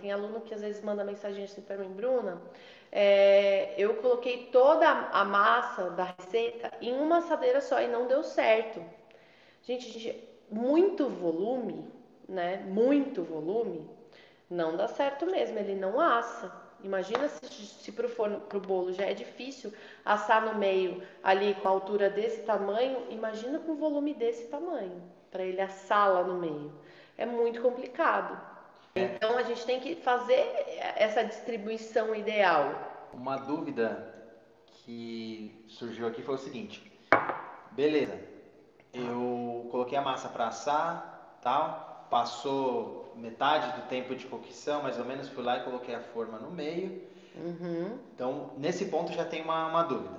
Tem aluno que às vezes manda mensagem assim pra mim, Bruna, eu coloquei toda a massa da receita em uma assadeira só e não deu certo. Gente, muito volume, né? Muito volume, não dá certo mesmo, ele não assa. Imagina se pro bolo já é difícil assar no meio ali com a altura desse tamanho, imagina com volume desse tamanho, para ele assar lá no meio. É muito complicado. Então a gente tem que fazer essa distribuição ideal. Uma dúvida que surgiu aqui foi o seguinte: beleza, eu coloquei a massa para assar, tal, passou metade do tempo de cocção, mais ou menos, fui lá e coloquei a forma no meio. Então, nesse ponto já tem uma dúvida.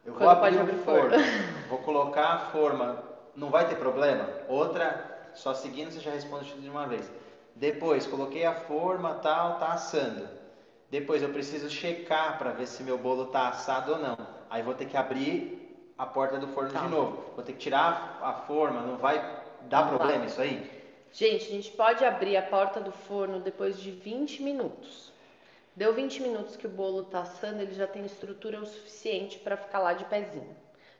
Eu vou Quando pode abrir o abrir forno, vou colocar a forma, não vai ter problema? Outra, só seguindo, você já responde tudo de uma vez. Depois, coloquei a forma, tal, tá assando. Depois eu preciso checar para ver se meu bolo tá assado ou não. Aí vou ter que abrir a porta do forno de novo. Vou ter que tirar a forma, não vai dar problema isso aí? Gente, a gente pode abrir a porta do forno depois de 20 minutos. Deu 20 minutos que o bolo tá assando, ele já tem estrutura o suficiente para ficar lá de pezinho.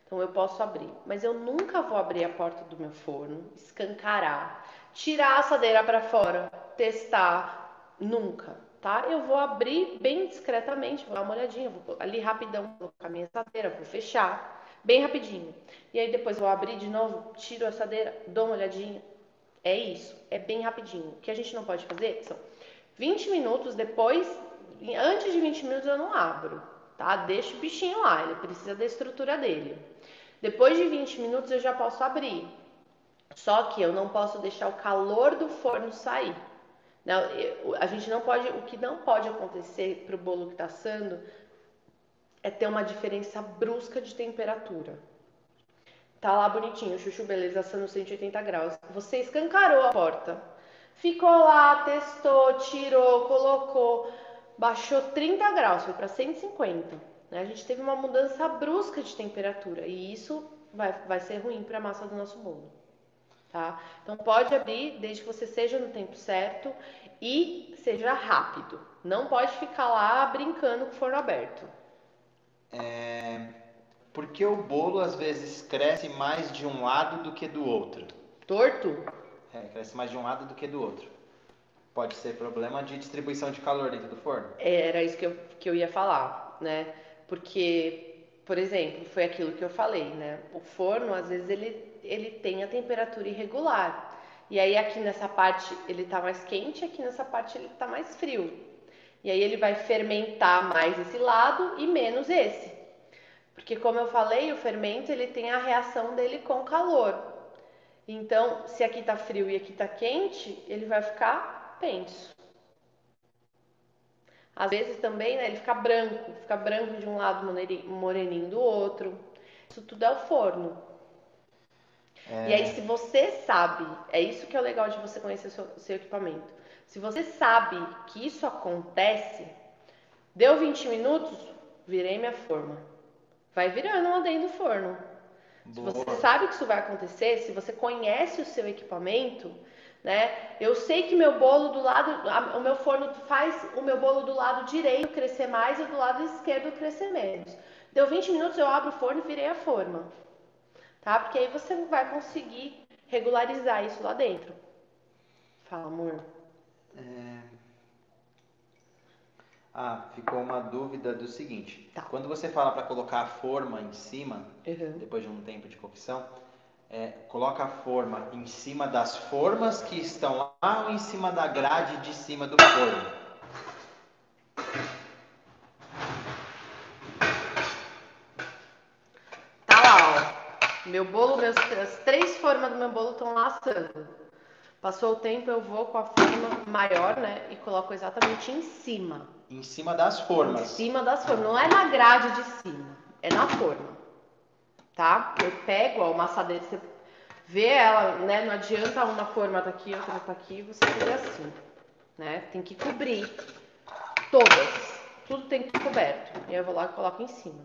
Então eu posso abrir, mas eu nunca vou abrir a porta do meu forno, escancarar, tirar a assadeira para fora, testar, nunca, tá? Eu vou abrir bem discretamente, vou dar uma olhadinha, vou ali rapidão, vou colocar a minha assadeira, vou fechar, bem rapidinho. E aí depois vou abrir de novo, tiro a assadeira, dou uma olhadinha. É isso, é bem rapidinho. O que a gente não pode fazer são 20 minutos depois, antes de 20 minutos eu não abro, tá? Deixa o bichinho lá, ele precisa da estrutura dele. Depois de 20 minutos eu já posso abrir. Só que eu não posso deixar o calor do forno sair. Não, a gente não pode, o que não pode acontecer para o bolo que está assando é ter uma diferença brusca de temperatura. Tá lá bonitinho, chuchu beleza, assando 180 graus. Você escancarou a porta. Ficou lá, testou, tirou, colocou, baixou 30 graus, foi para 150. Né? A gente teve uma mudança brusca de temperatura e isso vai ser ruim para a massa do nosso bolo. Tá? Então pode abrir desde que você seja no tempo certo e seja rápido. Não pode ficar lá brincando com o forno aberto. Porque o bolo às vezes cresce mais de um lado do que do outro. Torto? Cresce mais de um lado do que do outro. Pode ser problema de distribuição de calor dentro do forno. Era isso que eu ia falar, né? Porque, por exemplo, foi aquilo que eu falei, né? O forno, às vezes, ele tem a temperatura irregular. E aí, aqui nessa parte, ele tá mais quente, aqui nessa parte, ele tá mais frio. E aí, ele vai fermentar mais esse lado e menos esse. Porque, como eu falei, o fermento, ele tem a reação dele com calor. Então, se aqui tá frio e aqui tá quente, ele vai ficar penso. Às vezes também, né, ele fica branco de um lado, moreninho do outro. Isso tudo é o forno. E aí, se você sabe, é isso que é o legal de você conhecer o seu equipamento. Se você sabe que isso acontece, deu 20 minutos, virei minha forma. Vai virando lá dentro do forno. Se você sabe que isso vai acontecer, se você conhece o seu equipamento, né? Eu sei que meu bolo do lado, o meu forno faz o meu bolo do lado direito crescer mais e do lado esquerdo crescer menos. Deu 20 minutos, eu abro o forno e virei a forma. Tá? Porque aí você vai conseguir regularizar isso lá dentro. Fala, amor. Ficou uma dúvida do seguinte. Tá. Quando você fala para colocar a forma em cima, Uhum. depois de um tempo de cocção, coloca a forma em cima das formas que estão lá ou em cima da grade de cima do forno? Tá lá, ó. Meu bolo, as 3 formas do meu bolo estão lá assando. Passou o tempo, eu vou com a forma maior, né? E coloco exatamente em cima. Em cima das formas. Em cima das formas. Não é na grade de cima, é na forma. Tá? Eu pego ó, uma assadeira, você vê ela, né? Não adianta uma forma tá aqui, outra tá aqui, você fazer assim. Né? Tem que cobrir todas. Tudo tem que estar coberto. E aí eu vou lá e coloco em cima.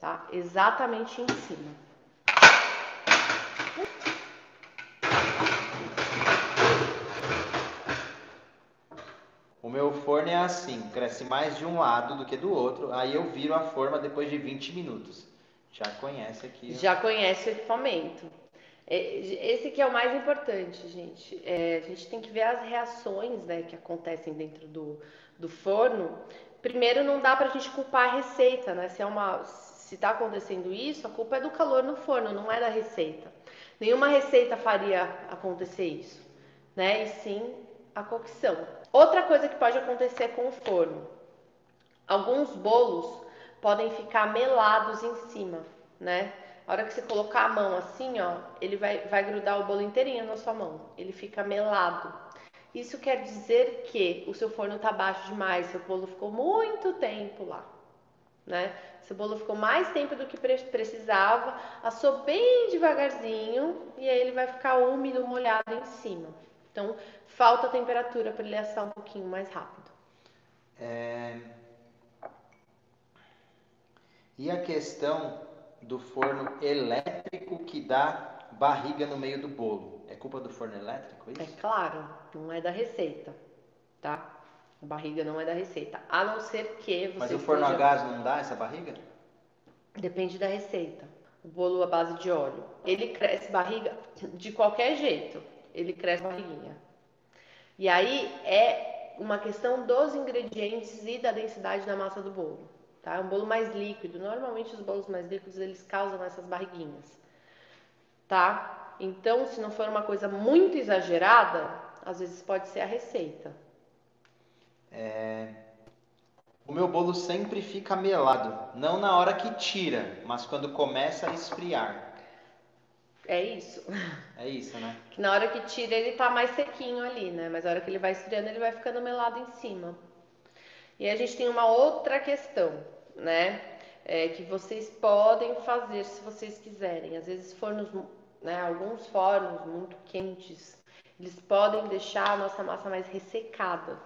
Tá? Exatamente em cima. O meu forno é assim, cresce mais de um lado do que do outro, aí eu viro a forma depois de 20 minutos. Já conhece aqui. Já conhece o equipamento. Esse que é o mais importante, gente. A gente tem que ver as reações, né, que acontecem dentro do forno. Primeiro, não dá pra gente culpar a receita, né? Se tá acontecendo isso, a culpa é do calor no forno, não é da receita. Nenhuma receita faria acontecer isso, né? E sim a cocção. Outra coisa que pode acontecer com o forno: alguns bolos podem ficar melados em cima, né? A hora que você colocar a mão assim, ó, ele vai grudar o bolo inteirinho na sua mão. Ele fica melado. Isso quer dizer que o seu forno tá baixo demais, seu bolo ficou muito tempo lá, né? Seu bolo ficou mais tempo do que precisava, assou bem devagarzinho e aí ele vai ficar úmido, molhado em cima. Então, falta temperatura para ele assar um pouquinho mais rápido. E a questão do forno elétrico que dá barriga no meio do bolo? É culpa do forno elétrico É isso? claro, não é da receita, tá? A barriga não é da receita, a não ser que Mas você o forno a esteja... gás não dá essa barriga? Depende da receita. O bolo à base de óleo, ele cresce barriga de qualquer jeito, ele cresce barriguinha. E aí é uma questão dos ingredientes e da densidade da massa do bolo, tá? É um bolo mais líquido. Normalmente os bolos mais líquidos eles causam essas barriguinhas, tá? Então, se não for uma coisa muito exagerada, às vezes pode ser a receita. O meu bolo sempre fica melado, não na hora que tira, mas quando começa a esfriar. É isso. É isso, né? Que na hora que tira ele tá mais sequinho ali, né? Mas na hora que ele vai esfriando ele vai ficando melado em cima. E a gente tem uma outra questão, né? Que vocês podem fazer se vocês quiserem. Às vezes fornos, né? Alguns fornos muito quentes, eles podem deixar a nossa massa mais ressecada.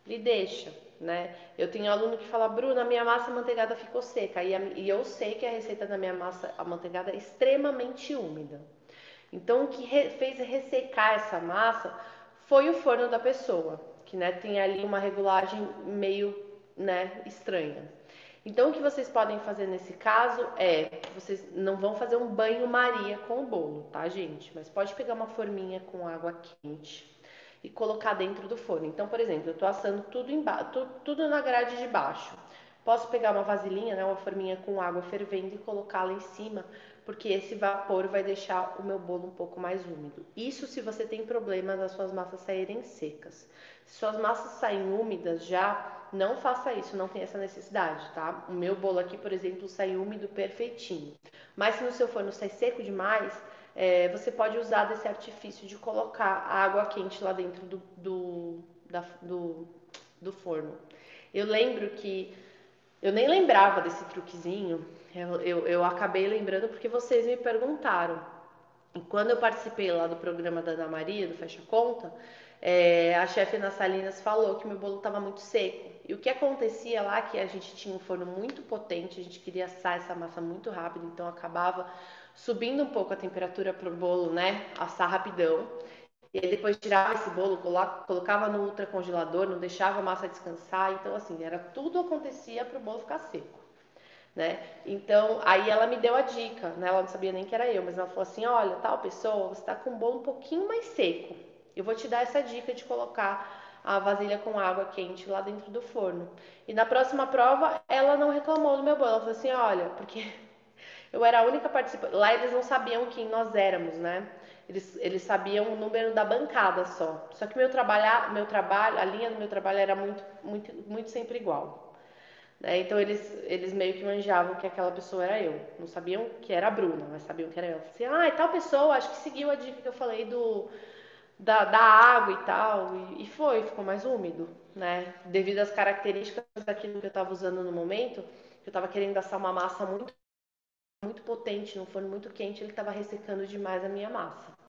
Ele deixa, né? Eu tenho aluno que fala, Bruna, minha massa amanteigada ficou seca. E eu sei que a receita da minha massa amanteigada é extremamente úmida. Então, o que fez ressecar essa massa foi o forno da pessoa, que, né, tem ali uma regulagem meio, né, estranha. Então, o que vocês podem fazer nesse caso vocês não vão fazer um banho-maria com o bolo, tá, gente? Mas pode pegar uma forminha com água quente e colocar dentro do forno. Então, por exemplo, eu estou assando tudo na grade de baixo. Posso pegar uma vasilhinha, né, uma forminha com água fervendo e colocá-la em cima, porque esse vapor vai deixar o meu bolo um pouco mais úmido. Isso se você tem problema das suas massas saírem secas. Se suas massas saem úmidas já, não faça isso, não tem essa necessidade, tá? O meu bolo aqui, por exemplo, sai úmido perfeitinho. Mas se no seu forno sai seco demais, você pode usar desse artifício de colocar a água quente lá dentro do forno. Eu lembro que eu nem lembrava desse truquezinho, eu acabei lembrando porque vocês me perguntaram. E quando eu participei lá do programa da Ana Maria, do Fecha Conta, a chefe Ana Salinas falou que meu bolo estava muito seco. E o que acontecia lá, que a gente tinha um forno muito potente, a gente queria assar essa massa muito rápido, então acabava subindo um pouco a temperatura para o bolo, né, assar rapidão. E aí depois tirava esse bolo, colocava no ultracongelador, não deixava a massa descansar. Então, assim, tudo acontecia para o bolo ficar seco, né? Então, aí ela me deu a dica, né? Ela não sabia nem que era eu, mas ela falou assim, olha, tal pessoa, você tá com o bolo um pouquinho mais seco. Eu vou te dar essa dica de colocar a vasilha com água quente lá dentro do forno. E na próxima prova, ela não reclamou do meu bolo. Ela falou assim, olha, porque eu era a única participante. Lá eles não sabiam quem nós éramos, né? Eles sabiam o número da bancada só. Só que a linha do meu trabalho era muito, muito, muito sempre igual. Né? Então eles meio que manjavam que aquela pessoa era eu. Não sabiam que era a Bruna, mas sabiam que era eu. Assim, e tal pessoa, acho que seguiu a dica que eu falei da água e tal. E ficou mais úmido, né? Devido às características daquilo que eu estava usando no momento, eu estava querendo assar uma massa muito potente, num forno muito quente, ele estava ressecando demais a minha massa.